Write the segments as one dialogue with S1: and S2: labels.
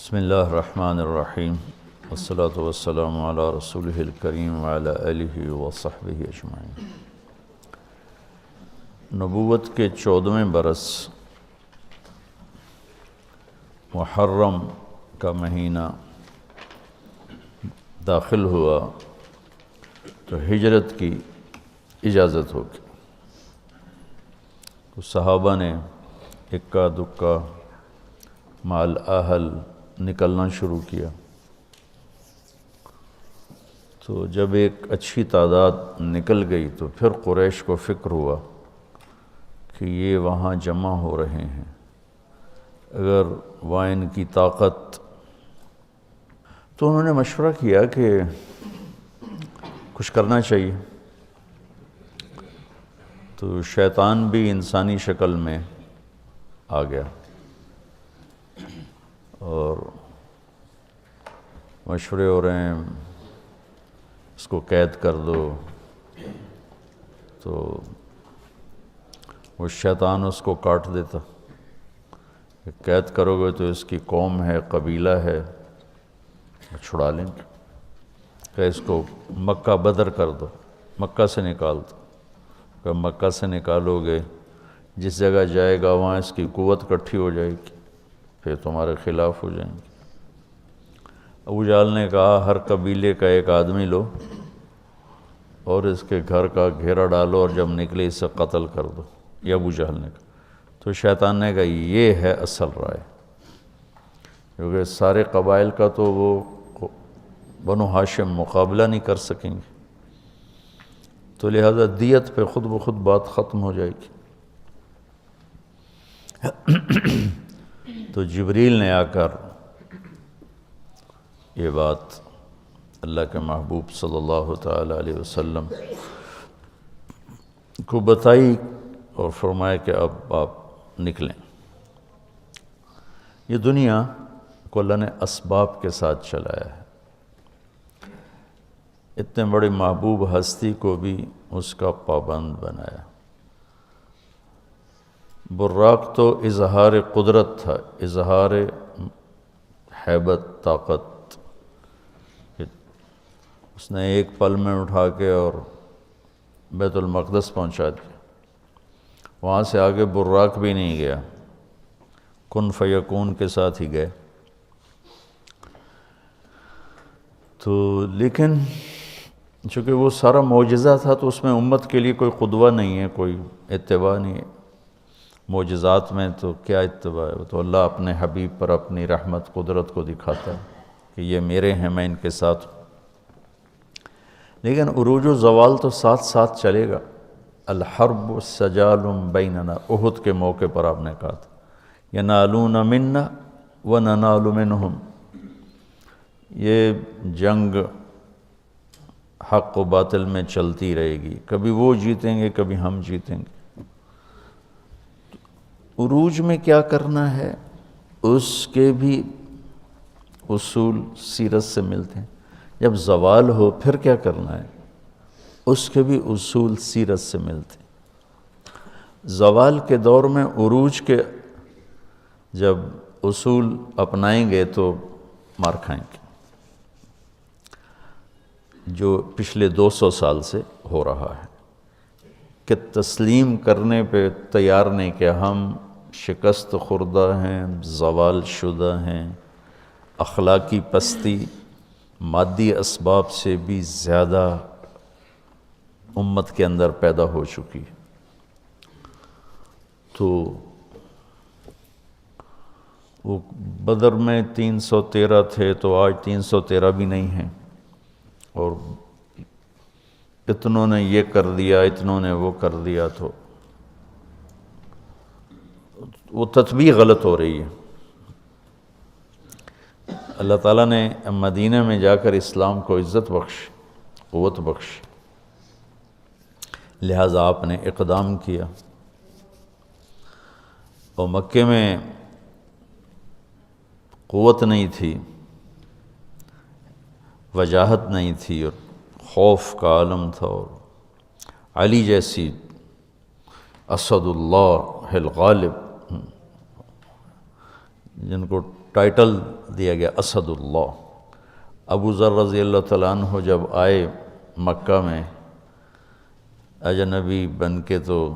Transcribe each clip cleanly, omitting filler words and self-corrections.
S1: بسم اللہ الرحمن الرحیم والصلاة والسلام علی رسولہ الکریم وعلی آلہ وصحبہ اجمعین۔ نبوت کے 14ویں برس محرم کا مہینہ داخل ہوا تو ہجرت کی اجازت ہوگی۔ تو صحابہ نے اکا دکا مال اہل نکلنا شروع کیا۔ تو جب ایک اچھی تعداد نکل گئی تو پھر قریش کو فکر ہوا کہ یہ وہاں جمع ہو رہے ہیں، اگر وہاں ان کی طاقت، تو انہوں نے مشورہ کیا کہ کچھ کرنا چاہیے۔ تو شیطان بھی انسانی شکل میں آ گیا اور مشورے ہو رہے ہیں اس کو قید کر دو، تو وہ شیطان اس کو کاٹ دیتا کہ قید کرو گے تو اس کی قوم ہے، قبیلہ ہے، چھڑا لیں گے، کہ اس کو مکہ بدر کر دو، مکہ سے نکال دو، کہ مکہ سے نکالو گے جس جگہ جائے گا وہاں اس کی قوت اکٹھی ہو جائے گی، پھر تمہارے خلاف ہو جائیں گے۔ ابو جہل نے کہا ہر قبیلے کا ایک آدمی لو اور اس کے گھر کا گھیرا ڈالو اور جب نکلے اسے قتل کر دو، یہ ابو جہل نے کہا۔ تو شیطان نے کہا یہ ہے اصل رائے، کیونکہ سارے قبائل کا تو وہ بنو ہاشم مقابلہ نہیں کر سکیں گے، تو لہذا دیت پہ خود بخود بات ختم ہو جائے گی۔ تو جبریل نے آ کر یہ بات اللہ کے محبوب صلی اللہ تعالیٰ علیہ وسلم کو بتائی اور فرمایا کہ اب آپ نکلیں۔ یہ دنیا کو اللہ نے اسباب کے ساتھ چلایا ہے، اتنے بڑے محبوب ہستی کو بھی اس کا پابند بنایا۔ براق تو اظہار قدرت تھا، اظہار ہیبت، طاقت، اس نے ایک پل میں اٹھا کے اور بیت المقدس پہنچا دیا، وہاں سے آگے براق بھی نہیں گیا، کن فیکون کے ساتھ ہی گئے۔ تو لیکن چونکہ وہ سارا معجزہ تھا تو اس میں امت کے لیے کوئی قدوہ نہیں ہے، کوئی اتباع نہیں ہے۔ معجزات میں تو کیا اتباع ہے، تو اللہ اپنے حبیب پر اپنی رحمت قدرت کو دکھاتا ہے کہ یہ میرے ہیں، میں ان کے ساتھ ہوں۔ لیکن عروج و زوال تو ساتھ ساتھ چلے گا۔ الحرب سجال بیننا، احد کے موقع پر آپ نے کہا تھا ینالون منا وننال منہم، یہ جنگ حق و باطل میں چلتی رہے گی، کبھی وہ جیتیں گے کبھی ہم جیتیں گے۔ عروج میں کیا کرنا ہے اس کے بھی اصول سیرت سے ملتے ہیں، جب زوال ہو پھر کیا کرنا ہے اس کے بھی اصول سیرت سے ملتے ہیں۔ زوال کے دور میں عروج کے جب اصول اپنائیں گے تو مار کھائیں گے، جو پچھلے 200 سال سے ہو رہا ہے کہ تسلیم کرنے پہ تیار نہیں کہ ہم شکست خوردہ ہیں، زوال شدہ ہیں، اخلاقی پستی مادی اسباب سے بھی زیادہ امت کے اندر پیدا ہو چکی۔ تو وہ بدر میں 313 تھے تو آج 313 بھی نہیں ہیں، اور اتنوں نے یہ کر دیا اتنوں نے وہ کر دیا، تو وہ تطبیق غلط ہو رہی ہے۔ اللہ تعالیٰ نے مدینہ میں جا کر اسلام کو عزت بخش، قوت بخش، لہٰذا آپ نے اقدام کیا۔ اور مکے میں قوت نہیں تھی، وجاہت نہیں تھی، اور خوف کا عالم تھا، اور علی جیسی اسد اللہ الغالب جن کو ٹائٹل دیا گیا اسد اللہ۔ ابو ذر رضی اللہ تعالیٰ عنہ جب آئے مکہ میں اجنبی بن کے، تو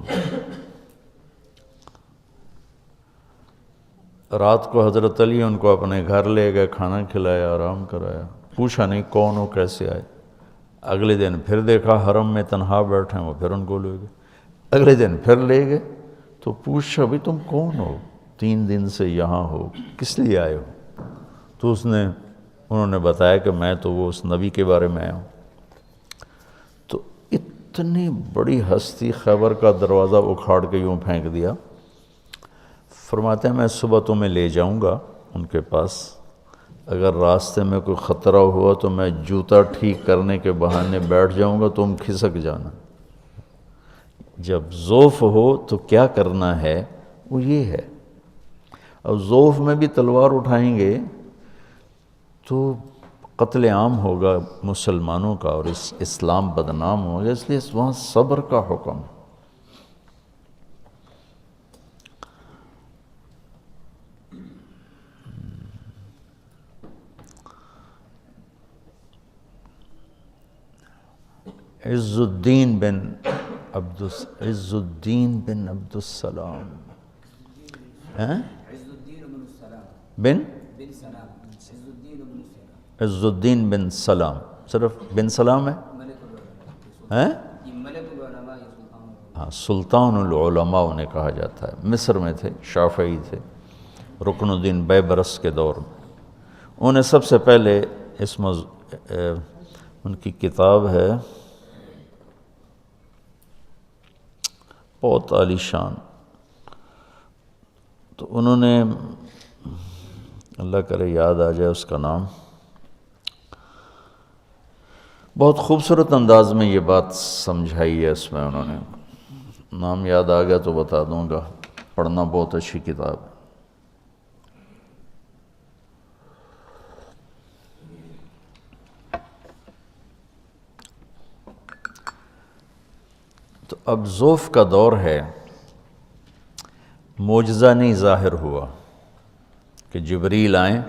S1: رات کو حضرت علی ان کو اپنے گھر لے گئے، کھانا کھلایا، آرام کرایا، پوچھا نہیں کون ہو، کیسے آئے۔ اگلے دن پھر دیکھا حرم میں تنہا بیٹھے ہیں، وہ پھر ان کو لے گئے۔ اگلے دن پھر لے گئے تو پوچھا بھئی تم کون ہو، 3 دن سے یہاں ہو، کس لیے آئے ہو؟ تو انہوں نے بتایا کہ میں تو وہ اس نبی کے بارے میں آیا ہوں۔ تو اتنی بڑی ہستی خیبر کا دروازہ اکھاڑ کے یوں پھینک دیا۔ فرماتے ہیں میں صبح تمہیں لے جاؤں گا ان کے پاس، اگر راستے میں کوئی خطرہ ہوا تو میں جوتا ٹھیک کرنے کے بہانے بیٹھ جاؤں گا، تم کھسک جانا۔ جب ضعف ہو تو کیا کرنا ہے وہ یہ ہے۔ اب ضعف میں بھی تلوار اٹھائیں گے تو قتل عام ہوگا مسلمانوں کا، اور اسلام بدنام ہوگا، اس لیے وہاں صبر کا حکم۔ عز الدین بن عبد السلام بن عز الدین بن سلام، صرف بن سلام ہے؟ ہاں، سلطان العلماء انہیں کہا جاتا ہے۔ مصر میں تھے، شافعی تھے، رکن الدین بیبرس کے دور میں۔ انہیں سب سے پہلے ان کی کتاب ہے بہت عالی شان، تو انہوں نے، اللہ کرے یاد آ جائے اس کا نام، بہت خوبصورت انداز میں یہ بات سمجھائی ہے اس میں۔ انہوں نے نام یاد آ گیا تو بتا دوں گا، پڑھنا بہت اچھی کتاب ہے۔ تو اب ضعف کا دور ہے، معجزہ نہیں ظاہر ہوا کہ جبریل آئیں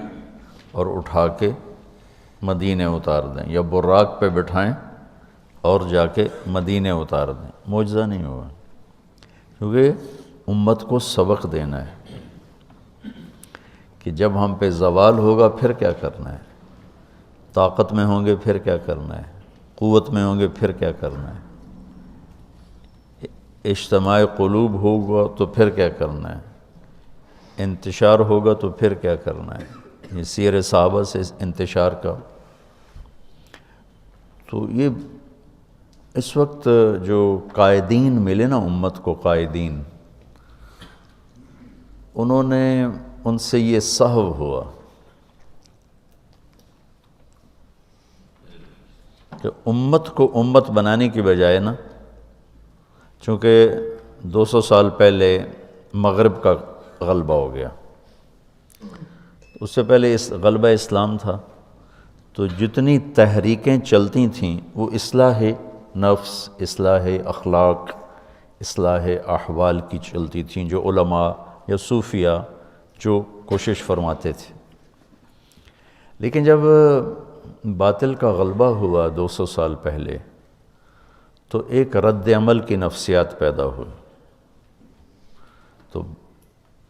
S1: اور اٹھا کے مدینے اتار دیں، یا براق پہ بٹھائیں اور جا کے مدینے اتار دیں۔ معجزہ نہیں ہوا، کیونکہ امت کو سبق دینا ہے کہ جب ہم پہ زوال ہوگا پھر کیا کرنا ہے، طاقت میں ہوں گے پھر کیا کرنا ہے، قوت میں ہوں گے پھر کیا کرنا ہے، اجتماع قلوب ہوگا تو پھر کیا کرنا ہے، انتشار ہوگا تو پھر کیا کرنا ہے۔ یہ سیر صحابہ سے انتشار کا۔ تو یہ اس وقت جو قائدین ملے نا امت کو، قائدین، انہوں نے ان سے یہ سہو ہوا کہ امت کو امت بنانے کی بجائے نا، چونکہ 200 سال پہلے مغرب کا غلبہ ہو گیا، اس سے پہلے اس غلبہ اسلام تھا، تو جتنی تحریکیں چلتی تھیں وہ اصلاح نفس، اصلاح اخلاق، اصلاح احوال کی چلتی تھیں، جو علماء یا صوفیہ جو کوشش فرماتے تھے۔ لیکن جب باطل کا غلبہ ہوا 200 سال پہلے، تو ایک رد عمل کی نفسیات پیدا ہوئی، تو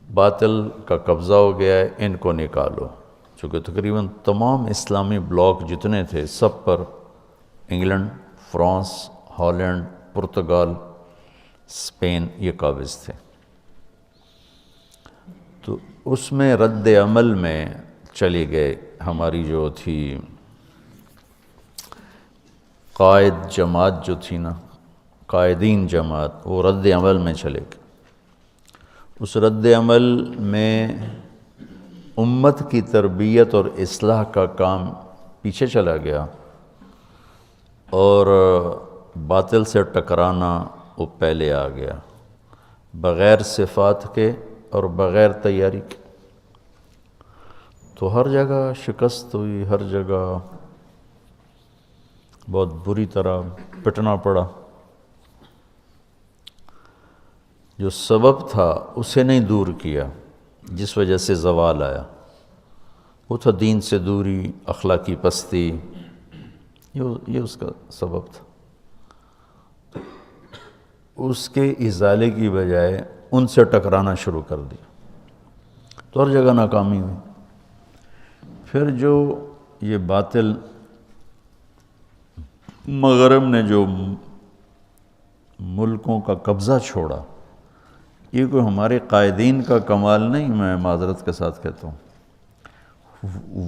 S1: باطل کا قبضہ ہو گیا ہے، ان کو نکالو۔ چونکہ تقریباً تمام اسلامی بلاک جتنے تھے سب پر England, France, Holland, Portugal, Spain یہ قابض تھے۔ تو اس میں رد عمل میں چلی گئے ہماری جو تھی قائد جماعت، جو تھی نا قائدین جماعت، وہ رد عمل میں چلے گئے۔ اس رد عمل میں امت کی تربیت اور اصلاح کا کام پیچھے چلا گیا، اور باطل سے ٹکرانا وہ پہلے آ گیا، بغیر صفات کے اور بغیر تیاری کے۔ تو ہر جگہ شکست ہوئی، ہر جگہ بہت بری طرح پٹنا پڑا۔ جو سبب تھا اسے نہیں دور کیا، جس وجہ سے زوال آیا، وہ تھا دین سے دوری، اخلاقی پستی، یہ اس کا سبب تھا۔ اس کے ازالے کی بجائے ان سے ٹکرانا شروع کر دیا تو ہر جگہ ناکامی ہوئی۔ پھر جو یہ باطل مغرب نے جو ملکوں کا قبضہ چھوڑا، یہ کوئی ہمارے قائدین کا کمال نہیں، میں معذرت کے ساتھ کہتا ہوں،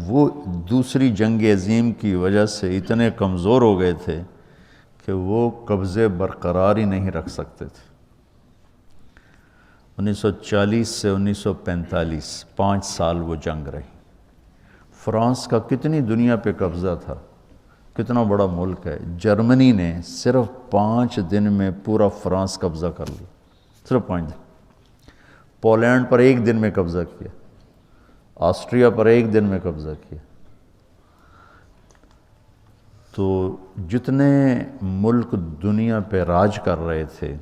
S1: وہ دوسری جنگ عظیم کی وجہ سے اتنے کمزور ہو گئے تھے کہ وہ قبضے برقرار ہی نہیں رکھ سکتے تھے۔ 1940 سے 1945 5 سال وہ جنگ رہی۔ فرانس کا کتنی دنیا پہ قبضہ تھا، کتنا بڑا ملک ہے، جرمنی نے صرف 5 دن میں پورا فرانس قبضہ کر لیا، صرف 5 دن۔ پولینڈ پر 1 دن میں قبضہ کیا، آسٹریا پر 1 دن میں قبضہ کیا۔ تو جتنے ملک دنیا پہ راج کر رہے تھے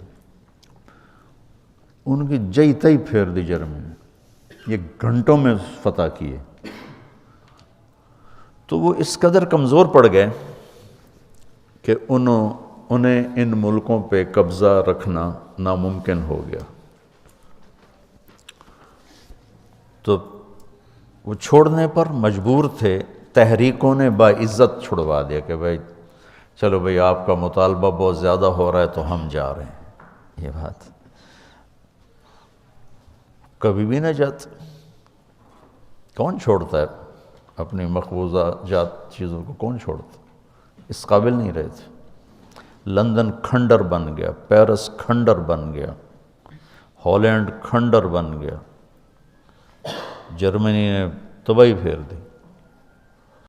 S1: ان کی جئی تئی پھیر دی جرمنی نے، یہ گھنٹوں میں فتح کیے۔ تو وہ اس قدر کمزور پڑ گئے کہ انہیں ان ملکوں پہ قبضہ رکھنا ناممکن ہو گیا۔ تو وہ چھوڑنے پر مجبور تھے، تحریکوں نے باعزت چھڑوا دیا کہ بھائی چلو بھائی آپ کا مطالبہ بہت زیادہ ہو رہا ہے تو ہم جا رہے ہیں۔ یہ بات کبھی بھی نہ جاتے، کون چھوڑتا ہے اپنی مقبوضہ جات چیزوں کو، کون چھوڑتا، اس قابل نہیں رہے تھے۔ لندن کھنڈر بن گیا، پیرس کھنڈر بن گیا، ہالینڈ کھنڈر بن گیا، جرمنی نے تباہی پھیر دی۔